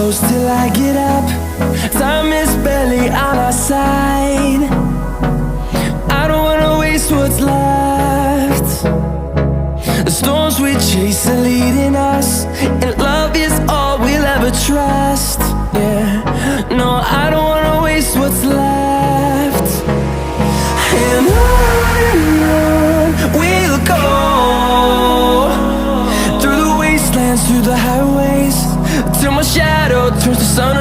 close till I get up. Time is barely on our side. I don't wanna waste what's left. The storms we chase are leading us, and love is all we'll ever trust. Yeah, no, I don't wanna waste what's left. And on we'll go, through the wastelands, through the highways, till my shadow turns to sun